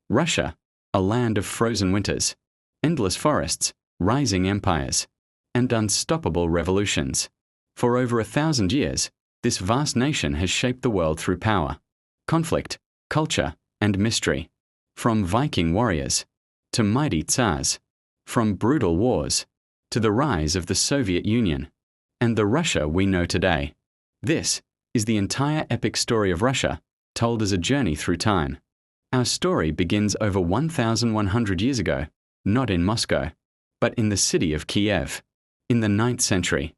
Russia, a land of frozen winters, endless forests, rising empires, and unstoppable revolutions. For over 1,000 years, this vast nation has shaped the world through power, conflict, culture, and mystery. From Viking warriors to mighty Tsars, from brutal wars to the rise of the Soviet Union, and the Russia we know today. This is the entire epic story of Russia, told as a journey through time. Our story begins over 1,100 years ago, not in Moscow, but in the city of Kiev. In the 9th century,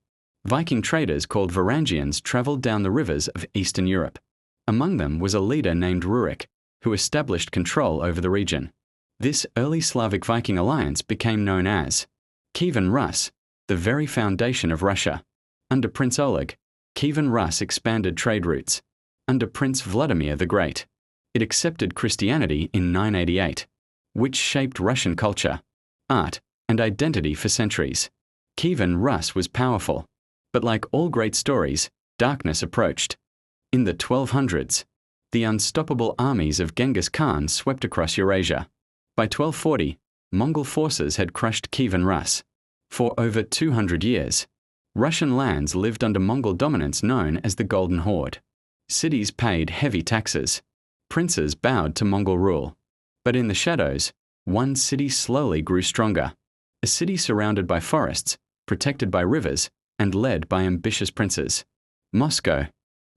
Viking traders called Varangians traveled down the rivers of Eastern Europe. Among them was a leader named Rurik, who established control over the region. This early Slavic Viking alliance became known as Kievan Rus, the very foundation of Russia. Under Prince Oleg, Kievan Rus expanded trade routes. Under Prince Vladimir the Great, it accepted Christianity in 988, which shaped Russian culture, art, and identity for centuries. Kievan Rus was powerful, but like all great stories, darkness approached. In the 1200s, the unstoppable armies of Genghis Khan swept across Eurasia. By 1240, Mongol forces had crushed Kievan Rus. For over 200 years, Russian lands lived under Mongol dominance known as the Golden Horde. Cities paid heavy taxes. Princes bowed to Mongol rule. But in the shadows, one city slowly grew stronger. A city surrounded by forests, protected by rivers, and led by ambitious princes. Moscow.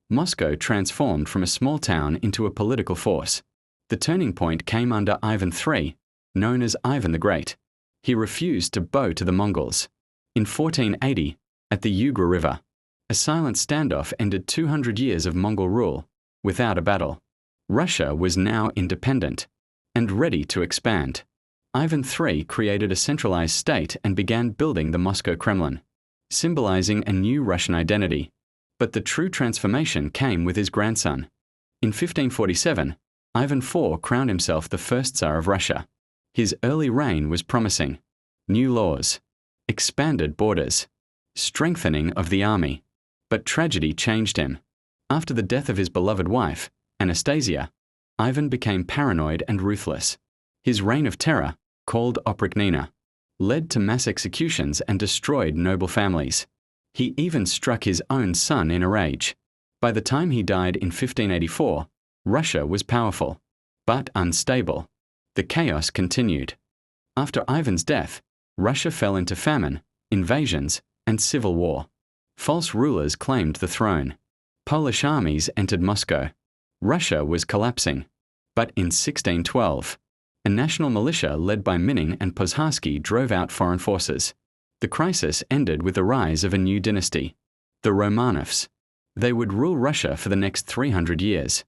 Moscow transformed from a small town into a political force. The turning point came under Ivan III, known as Ivan the Great. He refused to bow to the Mongols. In 1480, at the Ugra River, a silent standoff ended 200 years of Mongol rule, without a battle. Russia was now independent and ready to expand. Ivan III created a centralized state and began building the Moscow Kremlin, symbolizing a new Russian identity. But the true transformation came with his grandson. In 1547, Ivan IV crowned himself the first Tsar of Russia. His early reign was promising. New laws, expanded borders, strengthening of the army. But tragedy changed him. After the death of his beloved wife, Anastasia, Ivan became paranoid and ruthless. His reign of terror, called Oprichnina, led to mass executions and destroyed noble families. He even struck his own son in a rage. By the time he died in 1584, Russia was powerful, but unstable. The chaos continued. After Ivan's death, Russia fell into famine, invasions, and civil war. False rulers claimed the throne. Polish armies entered Moscow. Russia was collapsing. But in 1612, a national militia led by Minin and Pozharsky drove out foreign forces. The crisis ended with the rise of a new dynasty, the Romanovs. They would rule Russia for the next 300 years.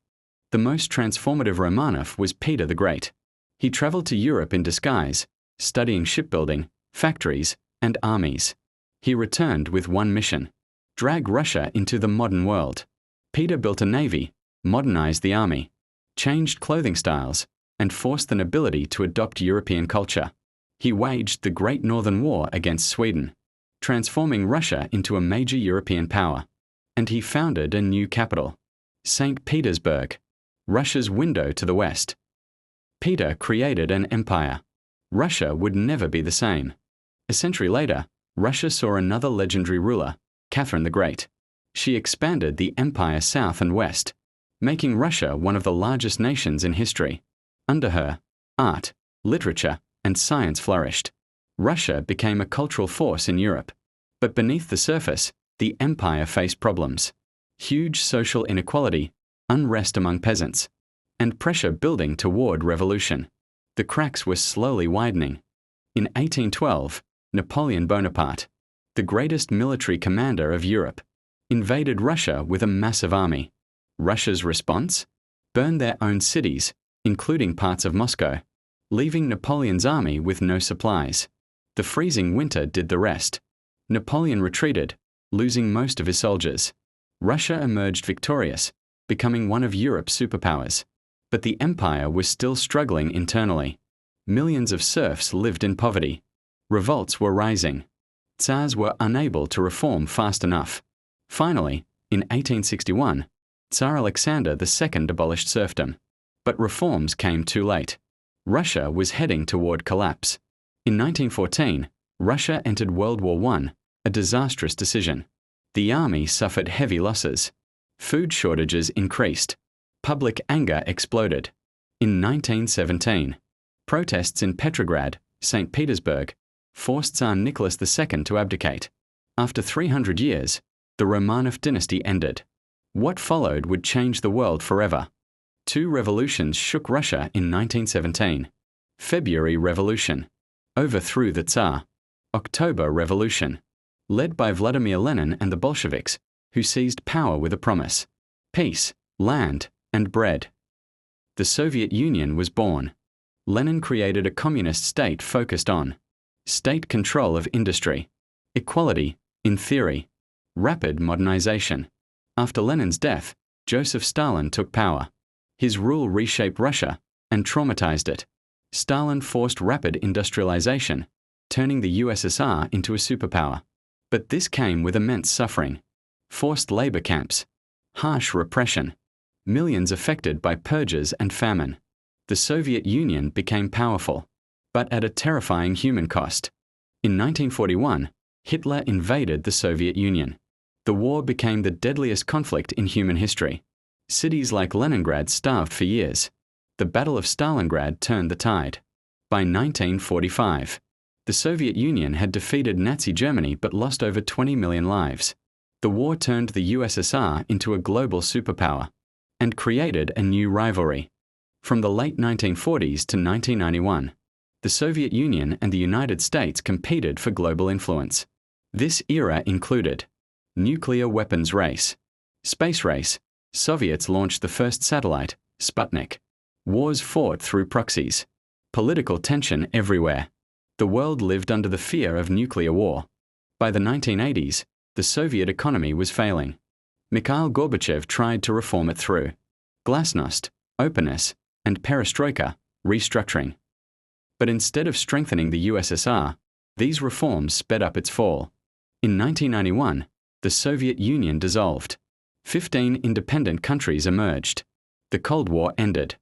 The most transformative Romanov was Peter the Great. He traveled to Europe in disguise, studying shipbuilding, factories, and armies. He returned with one mission: drag Russia into the modern world. Peter built a navy, modernized the army, changed clothing styles, and forced the nobility to adopt European culture. He waged the Great Northern War against Sweden, transforming Russia into a major European power. And he founded a new capital, St. Petersburg, Russia's window to the West. Peter created an empire. Russia would never be the same. A century later, Russia saw another legendary ruler, Catherine the Great. She expanded the empire south and west, making Russia one of the largest nations in history. Under her, art, literature, and science flourished. Russia became a cultural force in Europe. But beneath the surface, the empire faced problems: huge social inequality, unrest among peasants, and pressure building toward revolution. The cracks were slowly widening. In 1812, Napoleon Bonaparte, the greatest military commander of Europe, invaded Russia with a massive army. Russia's response? Burned their own cities, including parts of Moscow, leaving Napoleon's army with no supplies. The freezing winter did the rest. Napoleon retreated, losing most of his soldiers. Russia emerged victorious, becoming one of Europe's superpowers. But the empire was still struggling internally. Millions of serfs lived in poverty. Revolts were rising. Tsars were unable to reform fast enough. Finally, in 1861, Tsar Alexander II abolished serfdom. But reforms came too late. Russia was heading toward collapse. In 1914, Russia entered World War I, a disastrous decision. The army suffered heavy losses. Food shortages increased. Public anger exploded. In 1917, protests in Petrograd, St. Petersburg, forced Tsar Nicholas II to abdicate. After 300 years, the Romanov dynasty ended. What followed would change the world forever. Two revolutions shook Russia in 1917. February Revolution overthrew the Tsar. October Revolution, led by Vladimir Lenin and the Bolsheviks, who seized power with a promise: peace, land, and bread. The Soviet Union was born. Lenin created a communist state focused on state control of industry, equality, in theory, rapid modernization. After Lenin's death, Joseph Stalin took power. His rule reshaped Russia and traumatized it. Stalin forced rapid industrialization, turning the USSR into a superpower. But this came with immense suffering. Forced labor camps, harsh repression, millions affected by purges and famine. The Soviet Union became powerful, but at a terrifying human cost. In 1941, Hitler invaded the Soviet Union. The war became the deadliest conflict in human history. Cities like Leningrad starved for years. The Battle of Stalingrad turned the tide. By 1945, the Soviet Union had defeated Nazi Germany but lost over 20 million lives. The war turned the USSR into a global superpower and created a new rivalry. From the late 1940s to 1991, the Soviet Union and the United States competed for global influence. This era included nuclear weapons race, space race. Soviets launched the first satellite, Sputnik. Wars fought through proxies. Political tension everywhere. The world lived under the fear of nuclear war. By the 1980s, the Soviet economy was failing. Mikhail Gorbachev tried to reform it through glasnost, openness, and perestroika, restructuring. But instead of strengthening the USSR, these reforms sped up its fall. In 1991, the Soviet Union dissolved. 15 independent countries emerged. The Cold War ended.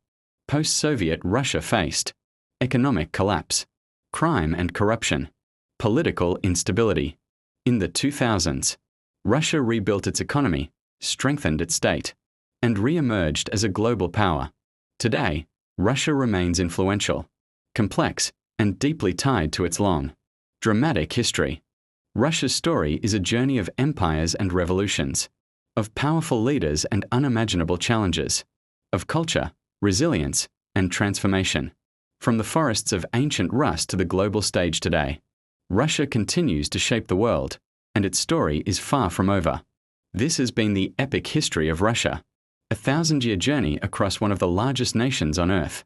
Post-Soviet Russia faced economic collapse, crime and corruption, political instability. In the 2000s, Russia rebuilt its economy, strengthened its state, and re-emerged as a global power. Today, Russia remains influential, complex, and deeply tied to its long, dramatic history. Russia's story is a journey of empires and revolutions, of powerful leaders and unimaginable challenges, of culture, resilience, and transformation. From the forests of ancient Rus to the global stage today, Russia continues to shape the world, and its story is far from over. This has been the epic history of Russia, a 1,000-year journey across one of the largest nations on Earth.